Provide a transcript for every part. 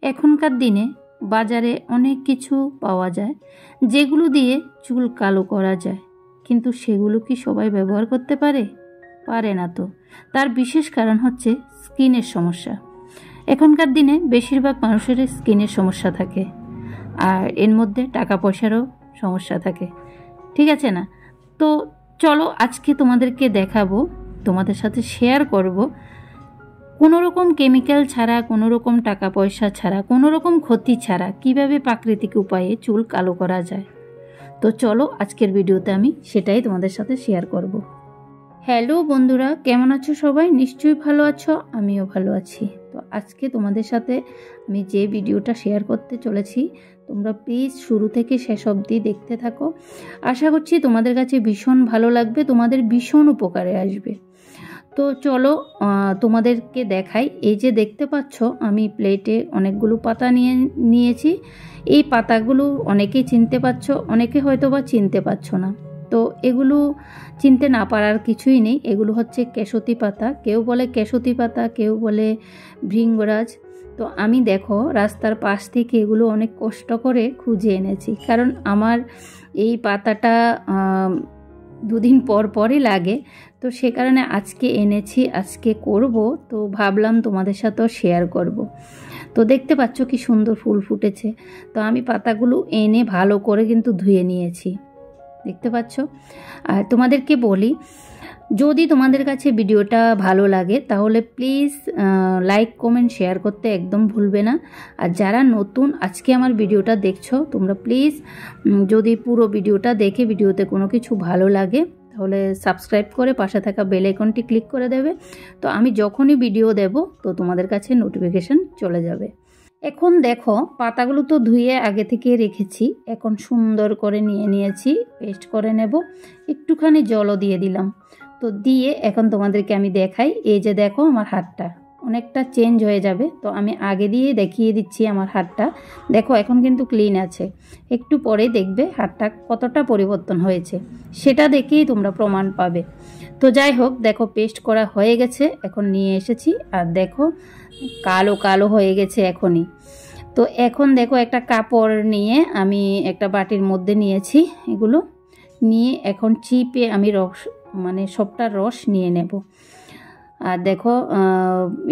এখনকার দিনে বাজারে অনেক কিছু পাওয়া যায় যেগুলো দিয়ে চুল কালো করা যায়, কিন্তু সেগুলো কি সবাই ব্যবহার করতে পারে? পারে না তো। তার বিশেষ কারণ হচ্ছে স্কিনের সমস্যা। এখনকার দিনে বেশিরভাগ মানুষের স্কিনের সমস্যা থাকে, আর এর মধ্যে টাকা পয়সারও সমস্যা থাকে, ঠিক আছে না? তো চলো আজকে তোমাদেরকে দেখাবো, তোমাদের সাথে শেয়ার করব কোনো রকম কেমিক্যাল ছাড়া, কোনো রকম টাকা পয়সা ছাড়া, কোনো রকম ক্ষতি ছাড়া কিভাবে প্রাকৃতিক উপায়ে চুল কালো করা যায়। তো চলো আজকের ভিডিওতে আমি সেটাই তোমাদের সাথে শেয়ার করব। হ্যালো বন্ধুরা, কেমন আছো সবাই? নিশ্চয়ই ভালো আছো, আমিও ভালো আছি। তো আজকে তোমাদের সাথে আমি যে ভিডিওটা শেয়ার করতে চলেছি, তোমরা প্লিজ শুরু থেকে শেষ অবধি দেখতে থাকো। আশা করছি তোমাদের কাছে ভীষণ ভালো লাগবে, তোমাদের ভীষণ উপকারে আসবে। তো চলো তোমাদেরকে দেখাই। এই যে দেখতে পাচ্ছ, আমি প্লেটে অনেকগুলো পাতা নিয়েছি। এই পাতাগুলো অনেকেই চিনতে পারছো, অনেকে হয়তো বা চিনতে পারছো না। তো এগুলো চিনতে না পারার কিছুই নেই। এগুলো হচ্ছে কেশতি পাতা, কেউ বলে কেশতি পাতা, কেউ বলে ভৃঙ্গরাজ। তো আমি দেখো রাস্তার পাশ থেকে এগুলো অনেক কষ্ট করে খুঁজে এনেছি, কারণ আমার এই পাতাটা দুদিন পর পরই লাগে। তো সে কারণে আজকে এনেছি, আজকে করব। তো ভাবলাম তোমাদের সাথেও শেয়ার করব। তো দেখতে পাচ্ছ কি সুন্দর ফুল ফুটেছে। তো আমি পাতাগুলো এনে ভালো করে কিন্তু ধুয়ে নিয়েছি, দেখতে পাচ্ছ। আর তোমাদেরকে বলি, যদি তোমাদের কাছে ভিডিওটা ভালো লাগে তাহলে প্লিজ লাইক কমেন্ট শেয়ার করতে একদম ভুলবে না। আর যারা নতুন আজকে আমার ভিডিওটা দেখছো, তোমরা প্লিজ যদি পুরো ভিডিওটা দেখে ভিডিওতে কোনো কিছু ভালো লাগে তাহলে সাবস্ক্রাইব করে পাশে থাকা বেল আইকনটি ক্লিক করে দেবে। তো আমি যখনই ভিডিও দেব তো তোমাদের কাছে নোটিফিকেশন চলে যাবে। এখন দেখো পাতাগুলো তো ধুয়ে আগে থেকে রেখেছি, এখন সুন্দর করে নিয়েছি, পেস্ট করে নেব। একটুখানি জলও দিয়ে দিলাম। তো দিয়ে এখন তোমাদেরকে আমি দেখাই। এই যে দেখো আমার হাতটা অনেকটা চেঞ্জ হয়ে যাবে। তো আমি আগে দিয়ে দেখিয়ে দিচ্ছি আমার হাতটা। দেখো এখন কিন্তু ক্লিন আছে, একটু পরে দেখবে হাতটা কতটা পরিবর্তন হয়েছে, সেটা দেখেই তোমরা প্রমাণ পাবে। তো যাই হোক, দেখো পেস্ট করা হয়ে গেছে, এখন নিয়ে এসেছি। আর দেখো কালো কালো হয়ে গেছে এখনই। তো এখন দেখো একটা কাপড় নিয়ে আমি একটা বাটির মধ্যে নিয়েছি, এগুলো নিয়ে এখন চিপে আমি রস মানে সবটা রস নিয়ে নেব। আর দেখো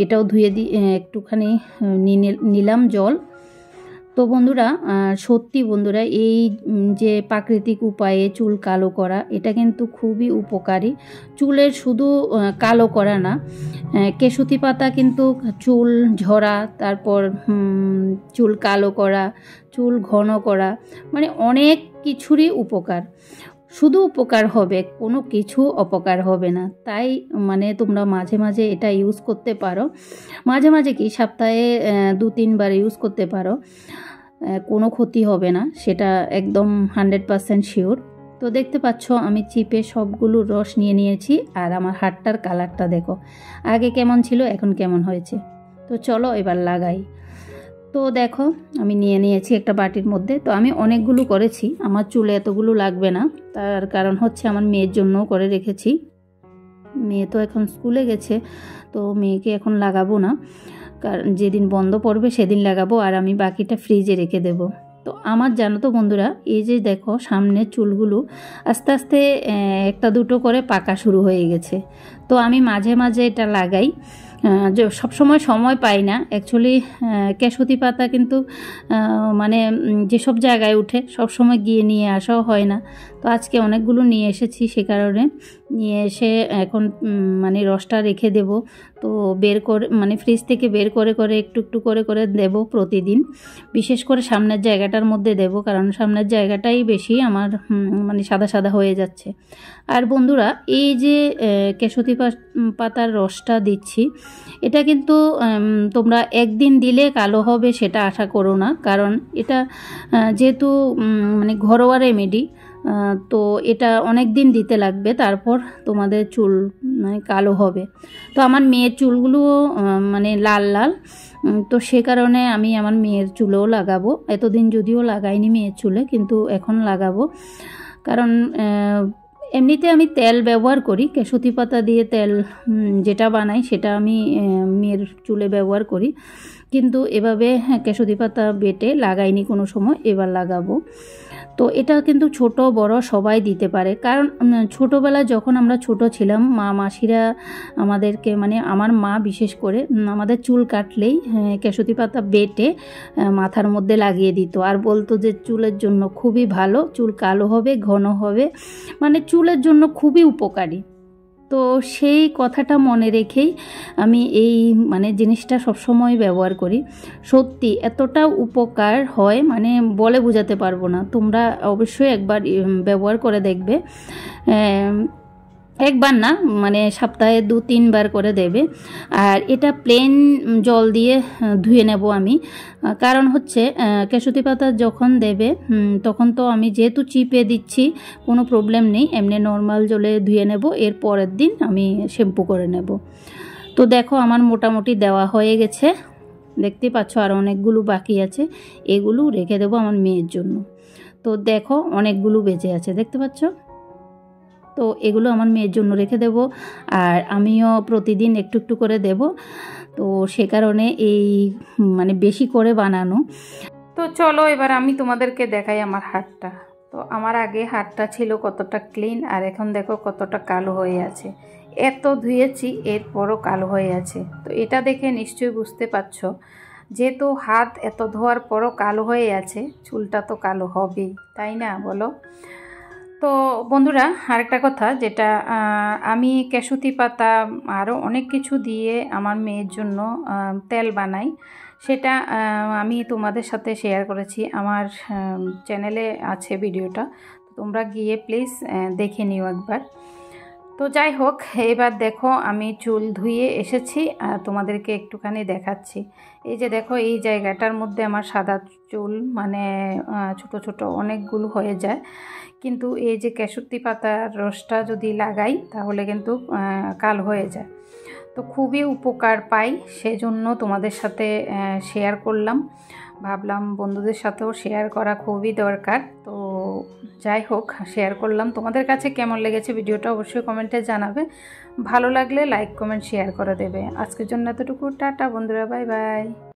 এটাও ধুয়ে একটুখানি নিলাম জল। তো বন্ধুরা, সত্যি বন্ধুরা, এই যে প্রাকৃতিক উপায়ে চুল কালো করা, এটা কিন্তু খুবই উপকারী। চুলের শুধু কালো করা না, কেশতি পাতা কিন্তু চুল ঝরা, তারপর চুল কালো করা, চুল ঘন করা, মানে অনেক কিছুরই উপকার। শুধু উপকার হবে, কোনো কিছু অপকার হবে না। তাই মানে তোমরা মাঝে মাঝে এটা ইউজ করতে পারো। মাঝে মাঝে কি সপ্তাহে 2-3 বার ইউজ করতে পারো, কোনো ক্ষতি হবে না, সেটা একদম 100% শিওর। তো দেখতে পাচ্ছ আমি চিপে সবগুলো রস নিয়েছি। আর আমার হাতটার কালারটা দেখো, আগে কেমন ছিল এখন কেমন হয়েছে। তো চলো এবার লাগাই। তো দেখো আমি নিয়েছি একটা বাটির মধ্যে। তো আমি অনেকগুলো করেছি, আমার চুলে এতগুলো লাগবে না। তার কারণ হচ্ছে আমার মেয়ের জন্যও করে রেখেছি। মেয়ে তো এখন স্কুলে গেছে, তো মেয়েকে এখন লাগাবো না, কারণ যেদিন বন্ধ পড়বে সেদিন লাগাবো, আর আমি বাকিটা ফ্রিজে রেখে দেব। তো আমার জানো তো বন্ধুরা, এই যে দেখো সামনের চুলগুলো আস্তে আস্তে একটা দুটো করে পাকা শুরু হয়ে গেছে। তো আমি মাঝে মাঝে এটা লাগাই, যে সবসময় সময় পাই না অ্যাকচুয়ালি। কেশতি পাতা কিন্তু মানে যেসব জায়গায় উঠে সব সময় গিয়ে নিয়ে আসাও হয় না। তো আজকে অনেকগুলো নিয়ে এসেছি, সে কারণে নিয়ে এসে এখন মানে রসটা রেখে দেব। তো বের করে মানে ফ্রিজ থেকে বের করে করে একটু একটু করে করে দেব প্রতিদিন। বিশেষ করে সামনের জায়গাটার মধ্যে দেব, কারণ সামনের জায়গাটাই বেশি আমার মানে সাদা সাদা হয়ে যাচ্ছে। আর বন্ধুরা, এই যে কেশতি পাতার রসটা দিচ্ছি, এটা কিন্তু তোমরা একদিন দিলে কালো হবে সেটা আশা করো না, কারণ এটা যেহেতু মানে ঘরোয়া রেমেডি, তো এটা অনেক দিন দিতে লাগবে, তারপর তোমাদের চুল মানে কালো হবে। তো আমার মেয়ের চুলগুলো মানে লাল লাল, তো সে কারণে আমি আমার মেয়ের চুলেও লাগাবো। এতদিন যদিও লাগাইনি মেয়ের চুলে, কিন্তু এখন লাগাবো। কারণ এমনিতে আমি তেল ব্যবহার করি, কেশতি পাতা দিয়ে তেল যেটা বানাই সেটা আমি মেয়ের চুলে ব্যবহার করি। কিন্তু এভাবে কেশদি পাতা বেটে লাগাইনি কোনো সময়, এবার লাগাবো। তো এটা কিন্তু ছোট বড় সবাই দিতে পারে, কারণ ছোটোবেলায় যখন আমরা ছোট ছিলাম মা মাসিরা আমাদেরকে, মানে আমার মা বিশেষ করে আমাদের চুল কাটলেই কেশদি পাতা বেটে মাথার মধ্যে লাগিয়ে দিত, আর বলতো যে চুলের জন্য খুবই ভালো, চুল কালো হবে, ঘন হবে, মানে চুলের জন্য খুবই উপকারী। তো সেই কথাটা মনে রেখেই আমি এই মানে জিনিসটা সবসময় ব্যবহার করি। সত্যি এতটা উপকার হয়, মানে বলে বোঝাতে পারবো না। তোমরা অবশ্যই একবার ব্যবহার করে দেখবে। একবার না, মানে সপ্তাহে 2-3 বার করে দেবে। আর এটা প্লেন জল দিয়ে ধুয়ে নেব আমি, কারণ হচ্ছে কেশদি পাতা যখন দেবে তখন তো আমি যেহেতু চিপে দিচ্ছি কোনো প্রবলেম নেই, এমনি নর্মাল জলে ধুয়ে নেব, এর পরের দিন আমি শ্যাম্পু করে নেব। তো দেখো আমার মোটামুটি দেওয়া হয়ে গেছে, দেখতে পাচ্ছ আর অনেকগুলো বাকি আছে, এগুলো রেখে দেবো আমার মেয়ের জন্য। তো দেখো অনেকগুলো বেঁচে আছে, দেখতে পাচ্ছ। তো এগুলো আমার মেয়ের জন্য রেখে দেব, আর আমিও প্রতিদিন একটু একটু করে দেব। তো সে কারণে এই মানে বেশি করে বানানো। তো চলো এবার আমি তোমাদেরকে দেখাই আমার হাতটা। তো আমার আগে হাতটা ছিল কতটা ক্লিন, আর এখন দেখো কতটা কালো হয়ে আছে। এত ধুয়েছি এরপরও কালো হয়ে আছে। তো এটা দেখে নিশ্চয়ই বুঝতে পারছো, যেহেতু হাত এত ধোয়ার পরও কালো হয়ে আছে, চুলটা তো কালো হবেই, তাই না বলো। তো বন্ধুরা আরেকটা কথা, যেটা আমি কেশদি পাতা আরও অনেক কিছু দিয়ে আমার মেয়ের জন্য তেল বানাই, সেটা আমি তোমাদের সাথে শেয়ার করেছি, আমার চ্যানেলে আছে ভিডিওটা, তোমরা গিয়ে প্লিজ দেখে নিও একবার। তো যাই হোক, এবার দেখো আমি চুল ধুয়ে এসেছি, তোমাদেরকে একটুখানি দেখাচ্ছি। এই যে দেখো এই জায়গাটার মধ্যে আমার সাদা চুল, মানে ছোট ছোট অনেকগুলো হয়ে যায়, কিন্তু এই যে কেশদি পাতার রসটা যদি লাগাই তাহলে কিন্তু কালো হয়ে যায়। তো খুবই উপকার পাই, সেজন্য তোমাদের সাথে শেয়ার করলাম, ভাবলাম বন্ধুদের সাথেও শেয়ার করা খুবই দরকার। তো যাই হোক শেয়ার করলাম। তোমাদের কাছে কেমন লেগেছে ভিডিওটা অবশ্যই কমেন্টে জানাবে, ভালো লাগলে লাইক কমেন্ট শেয়ার করে দেবে। আজকের জন্য এতটুকু, টাটা বন্ধুরা, বাই বাই।